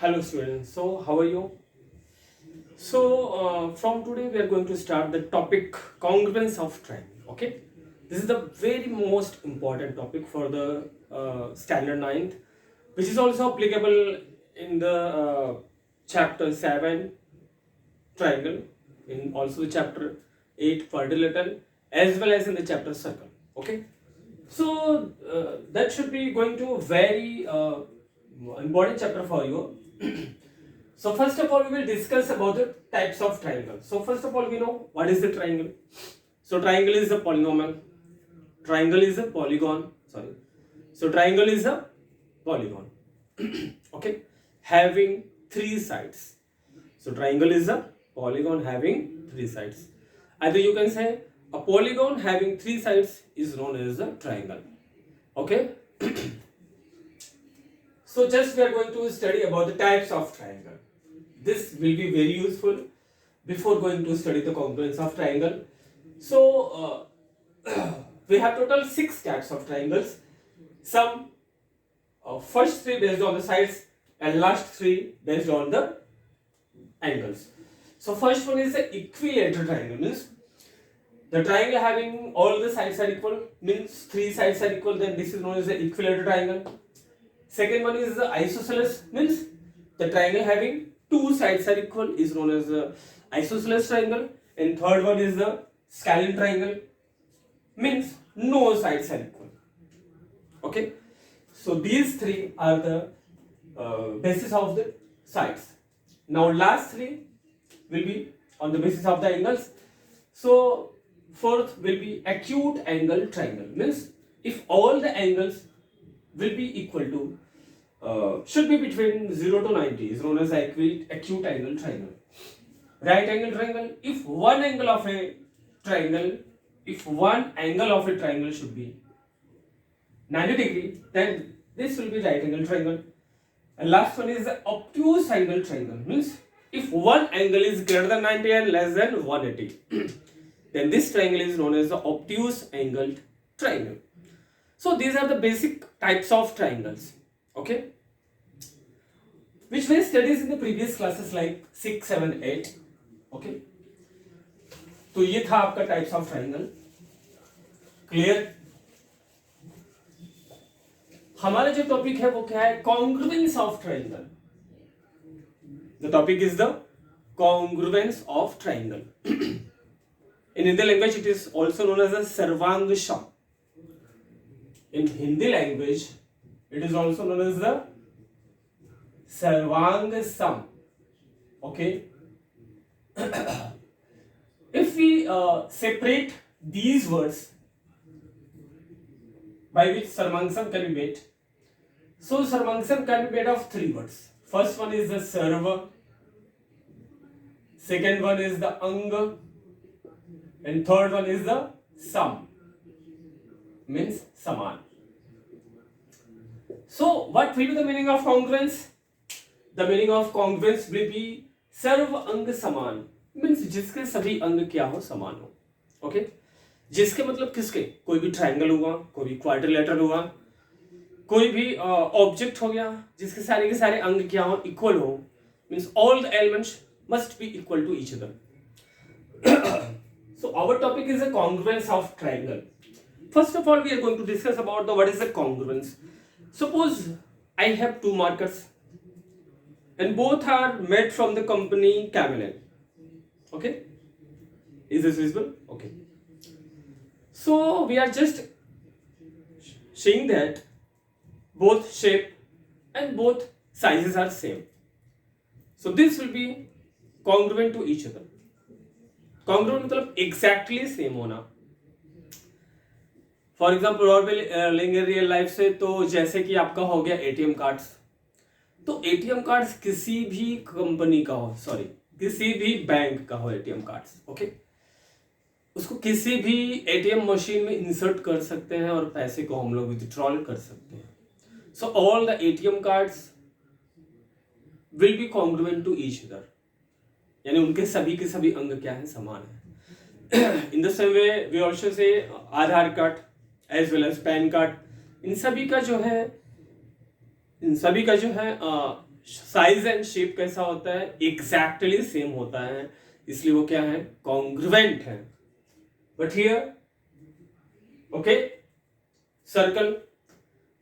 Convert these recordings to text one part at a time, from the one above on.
Hello students, so how are you? So from today we are going to start the topic congruence of triangle. Okay, this is the very most important topic for the standard ninth, which is also applicable in the chapter 7 triangle, in also the chapter 8 quadrilateral, as well as in the chapter circle. Okay, so that should be going to a very important chapter for you. So first of all, we will discuss about the types of triangle. So first of all, we know what is the triangle. So triangle is a polynomial. Triangle is a polygon. Sorry. So triangle is a polygon. Okay, having three sides. So triangle is a polygon having three sides. Either you can say a polygon having three sides is known as a triangle. Okay. So just we are going to study about the types of triangle. This will be very useful before going to study the congruence of triangle. So we have total 6 types of triangles. Some first 3 based on the sides and last 3 based on the angles. So first one is the equilateral triangle, means the triangle having all the sides are equal, means 3 sides are equal, then this is known as the equilateral triangle. Second one is the isosceles, means the triangle having 2 sides are equal is known as the isosceles triangle. And third one is the scalene triangle, means no sides are equal. Okay, so these 3 are the basis of the sides. Now last 3 will be on the basis of the angles. So fourth will be acute angle triangle, means if all the angles will be equal to should be between 0 to 90 is known as acute angle triangle. Right angle triangle, if one angle of a triangle should be 90 degree, then this will be right angle triangle. And last one is the obtuse angle triangle, means if one angle is greater than 90 and less than 180 then this triangle is known as the obtuse angled triangle. So these are the basic types of triangles. Okay, which were studied in the previous classes like 6, 7, 8. Okay, तो ये था आपका types of triangle. Clear. हमारा जो topic है वो क्या है? Congruence of triangle. The topic is the congruence of triangle. In Hindi language, it is also known as a सर्वांग सम. In Hindi language, it is also known as the सर्वांग सम. Okay. If we separate these words by which sarvangasam can be made, so sarvangasam can be made of 3 words. First one is the sarva, second one is the anga, and third one is the sam, means saman. So what will be the meaning of congruence? The meaning of congruence will be सर्व अंग समान, means जिसके सभी अंग क्या हो? समान हो. Okay, जिसके मतलब किसके? कोई भी ट्राइंगल हुआ, कोई भी क्वाड्रिलेटरल हुआ, कोई भी ऑब्जेक्ट हो गया जिसके सारे के सारे अंग क्या हो? इक्वल हो, means all the elements must be equal to each other. So our topic is the congruence of triangle. First of all, we are going to discuss about the what is the congruence. Suppose I have 2 markers and both are made from the company Camlin. Okay, is this visible? Okay, so we are just seeing that both shape and both sizes are same, so this will be congruent to each other. Congruent मतलब exactly same होना. For example और भी लेंगे real life से, तो जैसे कि आपका हो गया एटीएम कार्ड्स. तो एटीएम कार्ड्स किसी भी कंपनी का हो, सॉरी किसी भी बैंक का हो एटीएम कार्ड्स. ओके, उसको किसी भी एटीएम मशीन में इंसर्ट कर सकते हैं और पैसे को हम लोग विथड्रॉल कर सकते हैं. So all the ATM cards will be congruent to each other, यानी उनके सभी के सभी अंग क्या है? समान है. In the same way we also say Aadhaar card as well as PAN card, इन सभी का जो है साइज एंड शेप कैसा होता है, एग्जैक्टली सेम होता है, इसलिए वो क्या है, कॉन्ग्रुवेंट है. But here okay, circle,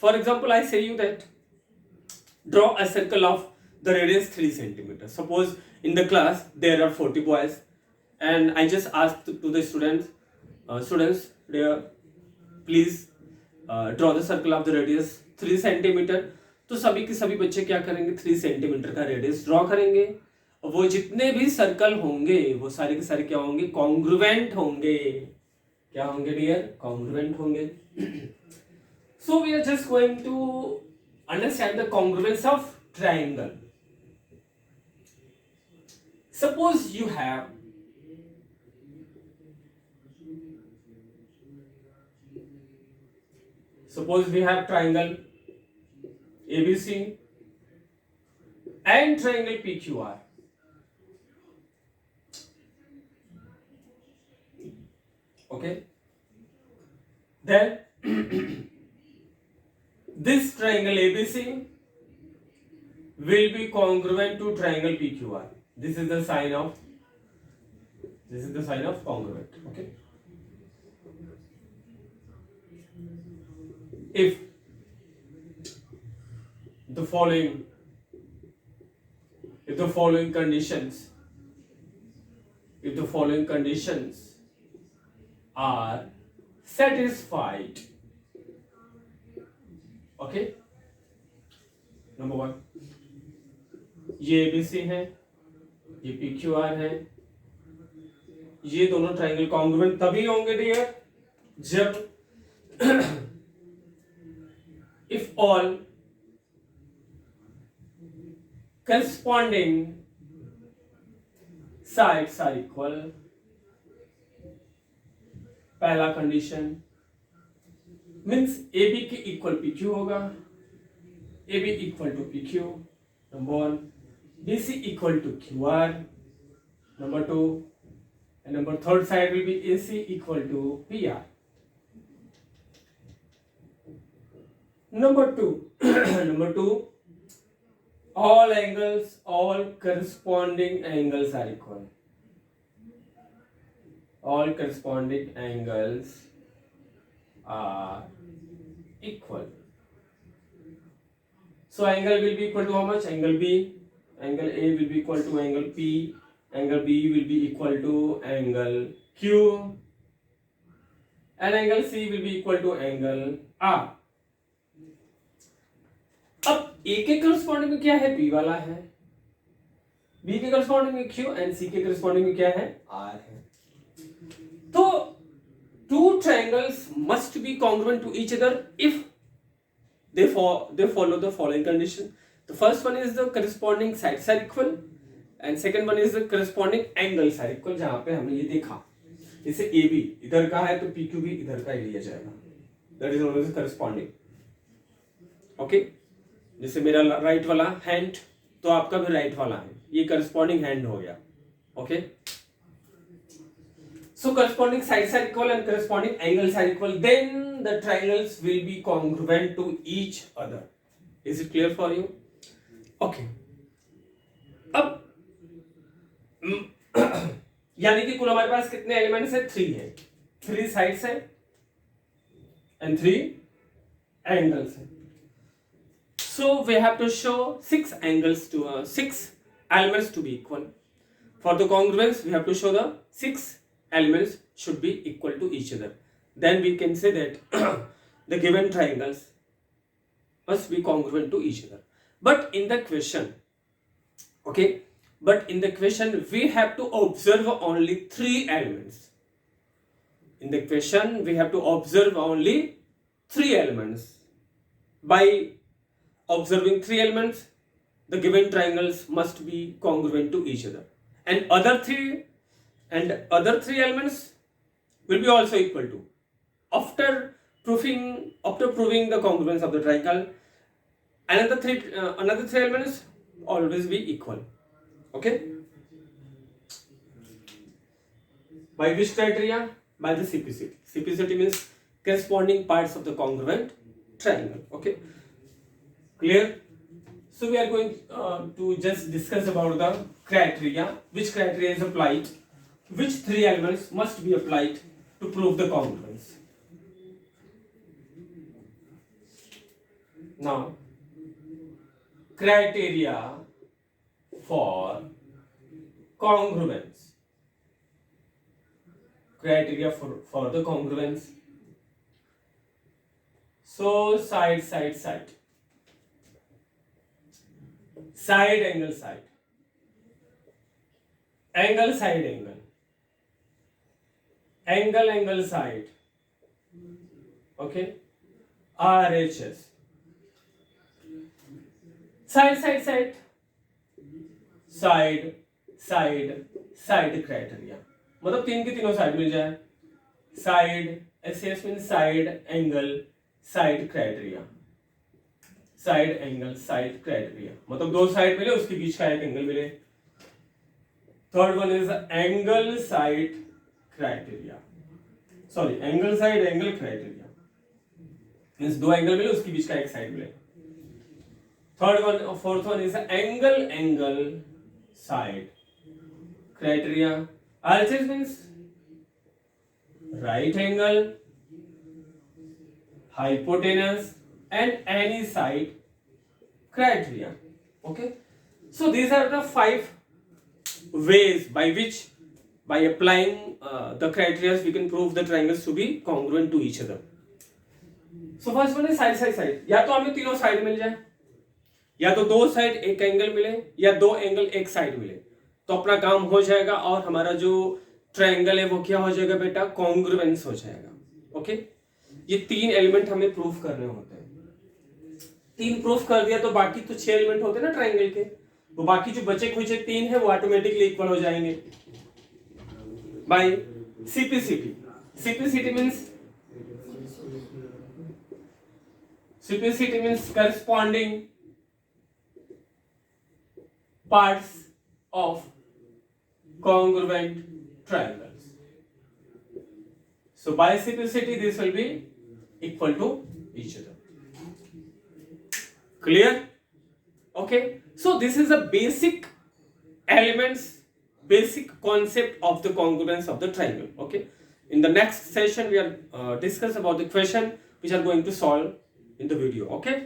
for example I say you that draw a circle of the radius 3 centimeters. Suppose in the class there are 40 boys and I just asked to the students there, please draw the circle of the radius 3 centimeter. तो सभी के सभी बच्चे क्या करेंगे, 3 centimetre का radius draw करेंगे. वो जितने भी सर्कल होंगे वो सारे के सारे क्या होंगे, कॉन्ग्रुवेंट होंगे. क्या होंगे डियर, कॉन्ग्रुवेंट होंगे. So we are just going to understand the congruence of triangle. Suppose you have we have triangle ABC and triangle PQR. Okay, then this triangle ABC will be congruent to triangle PQR. This is the sign of congruent. Okay, if the following conditions are satisfied. Okay, number 1, ये ABC है, ये PQR है, ये दोनों triangle congruent तभी होंगे dear जब if all corresponding sides are equal. पहला कंडीशन मीन्स AB के इक्वल PQ होगा, AB equal to PQ, number 1, BC equal to QR, number 2, and number third side will be AC equal to PR. Number 2, all corresponding angles are equal. All corresponding angles are equal. So angle will be equal to how much? Angle B, angle A will be equal to angle P, angle B will be equal to angle Q, and angle C will be equal to angle R. अब A के corresponding में क्या है, P वाला है, B के corresponding में Q and C के करस्पॉन्डिंग में क्या है, R है. तो two triangles must be congruent to each other if they follow the following condition. The first one is the corresponding sides are equal and second one is the corresponding angles are equal. जहां पे हमने ये देखा, जैसे AB इधर का है तो PQ भी इधर का ही लिया जाएगा, that is known as corresponding. Okay, जैसे मेरा राइट वाला हैंड तो आपका भी राइट वाला है, ये corresponding हैंड हो गया. Okay, so corresponding sides are equal and corresponding angles are equal, then the triangles will be congruent to each other. Is it clear for you? Okay, अब यानी कि कुल हमारे पास कितने एलिमेंट्स है, 3 है, 3 साइड्स है and 3 angles है. So we have to show 6 angles to 6 elements to be equal. For the congruence we have to show the 6 elements should be equal to each other. Then we can say that the given triangles must be congruent to each other. But in the question, okay, we have to observe only 3 elements. In the question we have to observe only 3 elements. By observing 3 elements, the given triangles must be congruent to each other, and other 3 elements will be also equal to. After proving the congruence of the triangle, another 3 elements always be equal. Okay, by which criteria? By the CPCT. CPCT means corresponding parts of the congruent triangle. Okay, clear? So we are going to just discuss about the criteria, which criteria is applied, which three elements must be applied to prove the congruence. Now, criteria for congruence. Criteria for the congruence. So side, side, side. Side, angle, side. Angle, side, angle. Angle, angle, side. Okay. RHS. Side, side, side. Side, side, side criteria. मतलब तीन के तीनों side मिल जाए. Side, SAS means side, angle, side criteria. Side angle side criteria मतलब दो side मिले उसके बीच का एक एंगल मिले. Third one is angle side criteria. Sorry angle side angle criteria means दो एंगल मिले उसके बीच का एक साइड मिले. Third one fourth one is angle angle side criteria. RHS means right angle hypotenuse and any side criteria. Okay, so these are the 5 ways by which by applying the criteria we can prove the triangles to be congruent to each other. So first one is side side side. या तो हमें तीनों side मिल जाए या तो दो side एक angle मिले या दो एंगल एक साइड मिले तो अपना काम हो जाएगा और हमारा जो ट्रायंगल है वो क्या हो जाएगा बेटा कॉन्ग्रुएंस हो जाएगा. ओके, ये तीन एलिमेंट हमें प्रूफ करने होते हैं. तीन प्रूफ कर दिया तो बाकी तो 6 एलिमेंट होते हैं ना ट्रायंगल के, वो बाकी जो बचे खुचे तीन है वो ऑटोमेटिकली इक्वल हो जाएंगे by CPCT. CPCT means corresponding parts of congruent triangles. So by CPCT this will be equal to each other. Clear? Okay, so this is the basic elements, basic concept of the congruence of the triangle. Okay, in the next session we are discuss about the question which are going to solve in the video. Okay.